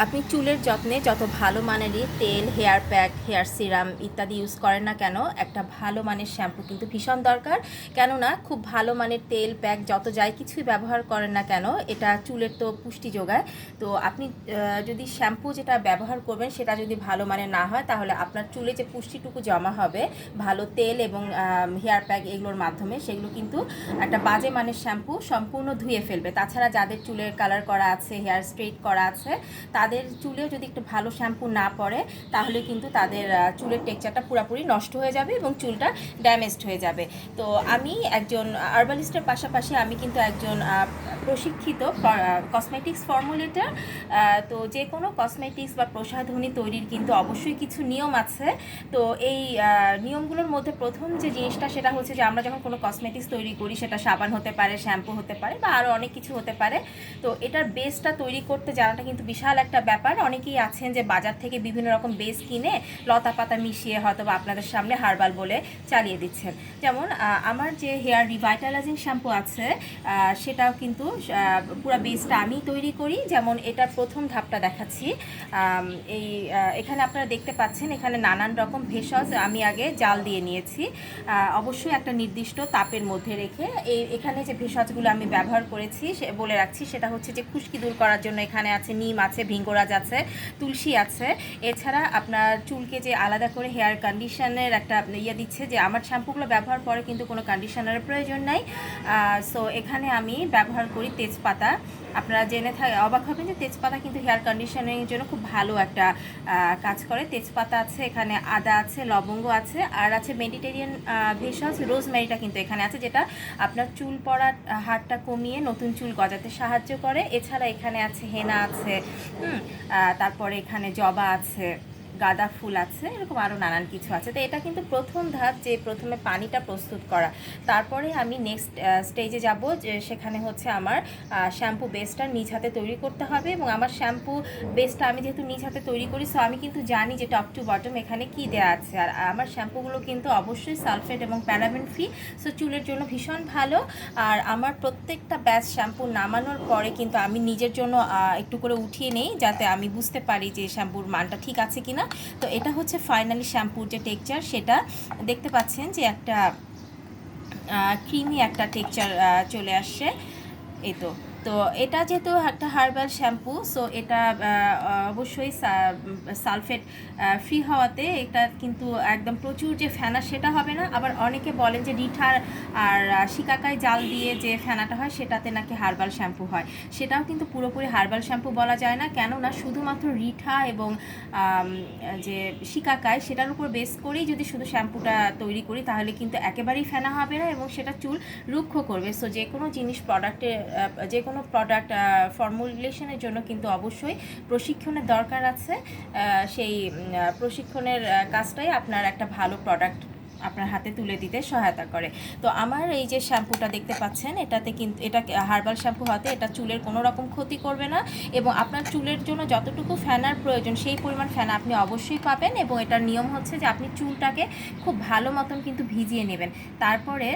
আপনি চুলের যত্নে যত ভালো মানেরই তেল, হেয়ার প্যাক, হেয়ার সিরাম ইত্যাদি ইউজ করেন না কেন, একটা ভালো মানের শ্যাম্পু কিন্তু ভীষণ দরকার। কেননা খুব ভালো মানের তেল, প্যাক যত যাই কিছুই ব্যবহার করেন না কেন, এটা চুলের তো পুষ্টি যোগায়। তো আপনি যদি শ্যাম্পু যেটা ব্যবহার করবেন সেটা যদি ভালো মানের না হয়, তাহলে আপনার চুলে যে পুষ্টিটুকু জমা হবে ভালো তেল এবং হেয়ার প্যাক এগুলোর মাধ্যমে, সেগুলো কিন্তু একটা বাজে মানের শ্যাম্পু সম্পূর্ণ ধুয়ে ফেলবে। তাছাড়া যাদের চুলের কালার করা আছে, হেয়ার স্ট্রেট করা আছে, তাদের চুলেও যদি একটু ভালো শ্যাম্পু না পড়ে, তাহলে কিন্তু তাদের চুলের টেক্সচারটা পুরোপুরি নষ্ট হয়ে যাবে এবং চুলটা ড্যামেজড হয়ে যাবে। তো আমি একজন আরবালিস্টের পাশাপাশি আমি কিন্তু একজন প্রশিক্ষিত কসমেটিক্স ফর্মুলেটর। তো যে কোনো কসমেটিক্স বা প্রসাধনী তৈরির কিন্তু অবশ্যই কিছু নিয়ম আছে। তো এই নিয়মগুলোর মধ্যে প্রথম যে জিনিসটা সেটা হচ্ছে যে আমরা যখন কোনো কসমেটিক্স তৈরি করি, সেটা সাবান হতে পারে, শ্যাম্পু হতে পারে, বা আরও অনেক কিছু হতে পারে। তো এটার বেসটা তৈরি করতে জানাটা কিন্তু বিশাল একটা ব্যাপার। অনেকেই আছেন যে বাজার থেকে বিভিন্ন রকম বেস কিনে লতা পাতা মিশিয়ে হয়তো বা আপনাদের সামনে হার্বাল বলে চালিয়ে দিচ্ছেন। যেমন আমার যে হেয়ার রিভাইটালাইজিং শ্যাম্পু আছে, সেটাও কিন্তু পুরো বেসটা আমি তৈরি করি। যেমন এটার প্রথম ধাপটা দেখাচ্ছি। এই এখানে আপনারা দেখতে পাচ্ছেন, এখানে নানান রকম ভেষজ আমি আগে জাল দিয়ে নিয়েছি, অবশ্যই একটা নির্দিষ্ট তাপের মধ্যে রেখে। এখানে যে ভেষজগুলো আমি ব্যবহার করেছি সে বলে রাখছি, সেটা হচ্ছে যে খুশকি দূর করার জন্য এখানে আছে নিম আছে, ভিঙ্গরাজ আছে, তুলসী আছে। এছাড়া আপনার চুলকে যে আলাদা করে হেয়ার কন্ডিশনের একটা ইয়ে দিচ্ছে, যে আমার শ্যাম্পুগুলো ব্যবহার পরে কিন্তু কোনো কন্ডিশনারের প্রয়োজন নাই। সো এখানে আমি ব্যবহার করি তেজপাতা। আপনারা জেনে অবাক হবেন যে তেজপাতা কিন্তু হেয়ার কন্ডিশনিংয়ের জন্য খুব ভালো একটা কাজ করে। তেজপাতা আছে, এখানে আদা আছে, লবঙ্গ আছে, আর আছে মেডিটেরিয়ান ভেষজ রোজমেরিটা কিন্তু এখানে আছে, যেটা আপনার চুল পড়ার হারটা কমিয়ে নতুন চুল গজাতে সাহায্য করে। এছাড়া এখানে আছে হেনা আছে, তারপরে এখানে জবা আছে, গাঁদা ফুল আছে, এরকম আরও নানান কিছু আছে। তো এটা কিন্তু প্রথম ধাপ, যে প্রথমে পানিটা প্রস্তুত করা। তারপরে আমি নেক্সট স্টেজে যাব, যে সেখানে হচ্ছে আমার শ্যাম্পু বেসটা নিজ হাতে তৈরি করতে হবে। এবং আমার শ্যাম্পু বেসটা আমি যেহেতু নিজ হাতে তৈরি করি, সো আমি কিন্তু জানি যে টপ টু বটম এখানে কী দেওয়া আছে। আর আমার শ্যাম্পুগুলো কিন্তু অবশ্যই সালফেট এবং প্যারাবেন ফ্রি, সো চুলের জন্য ভীষণ ভালো। আর আমার প্রত্যেকটা ব্যাচ শ্যাম্পু নামানোর পরে কিন্তু আমি নিজের জন্য একটু করে উঠিয়ে নেই, যাতে আমি বুঝতে পারি যে শ্যাম্পুর মানটা ঠিক আছে কিনা। তো এটা হচ্ছে ফাইনালি শ্যাম্পুর যে টেক্সচার, সেটা দেখতে পাচ্ছেন যে একটা ক্রিমি একটা টেক্সচার চলে আসছে। এই তো। তো এটা যেহেতু একটা হার্বাল শ্যাম্পু, সো এটা অবশ্যই সালফেট ফ্রি হওয়াতে এটা কিন্তু একদম প্রচুর যে ফেনা সেটা হবে না। আবার অনেকে বলেন যে রিঠার আর শিকাকাই জাল দিয়ে যে ফেনাটা হয়, সেটাতে নাকি হার্বাল শ্যাম্পু হয়। সেটাও কিন্তু পুরোপুরি হার্বাল শ্যাম্পু বলা যায় না, কেননা শুধুমাত্র রিঠা এবং যে শিকাকাই সেটার উপর বেস করেই যদি শুধু শ্যাম্পুটা তৈরি করি, তাহলে কিন্তু একেবারেই ফেনা হবে না এবং সেটা চুল রুক্ষ করবে। সো যে কোনো জিনিস যে কোনো প্রোডাক্ট ফর্মুলেশনের জন্য কিন্তু অবশ্যই প্রশিক্ষণের দরকার আছে। সেই প্রশিক্ষণের কাজটাই আপনার একটা ভালো প্রোডাক্ট আপনার হাতে তুলে দিতে সহায়তা করে। তো আমার এই যে শ্যাম্পুটা দেখতে পাচ্ছেন, এটাতে কিন্তু এটা হার্বাল শ্যাম্পু হতে এটা চুলের কোনো রকম ক্ষতি করবে না, এবং আপনার চুলের জন্য যতটুকু ফেনার প্রয়োজন সেই পরিমাণ ফেনা আপনি অবশ্যই পাবেন। এবং এটার নিয়ম হচ্ছে যে আপনি চুলটাকে খুব ভালো মতন কিন্তু ভিজিয়ে নেবেন, তারপরে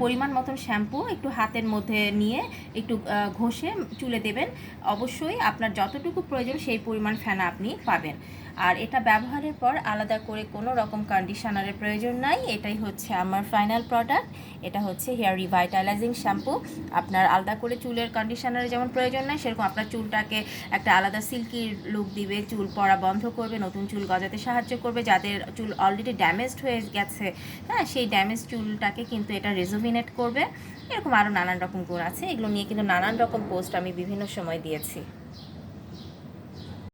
পরিমাণ মতন শ্যাম্পু একটু হাতের মধ্যে নিয়ে একটু ঘষে চুলে দেবেন। অবশ্যই আপনার যতটুকু প্রয়োজন সেই পরিমাণ ফেনা আপনি পাবেন। আর এটা ব্যবহারের পর আলাদা করে কোনো রকম কন্ডিশনারের প্রয়োজন নাই। এটাই হচ্ছে আমার ফাইনাল প্রোডাক্ট। এটা হচ্ছে হেয়ার রিভাইটালাইজিং শ্যাম্পু। আপনার আলাদা করে চুলের কন্ডিশনারের যেমন প্রয়োজন নাই, সেরকম আপনার চুলটাকে একটা আলাদা সিল্কি লুক দিবে, চুল পড়া বন্ধ করবে, নতুন চুল গজাতে সাহায্য করবে। যাদের চুল অলরেডি ড্যামেজড হয়ে গেছে, হ্যাঁ, সেই ড্যামেজ চুলটাকে কিন্তু এটা রেজুভিনেট করবে। এরকম আরও নানান রকম গুণ আছে, এগুলো নিয়ে কিন্তু নানান রকম পোস্ট আমি বিভিন্ন সময় দিয়েছি।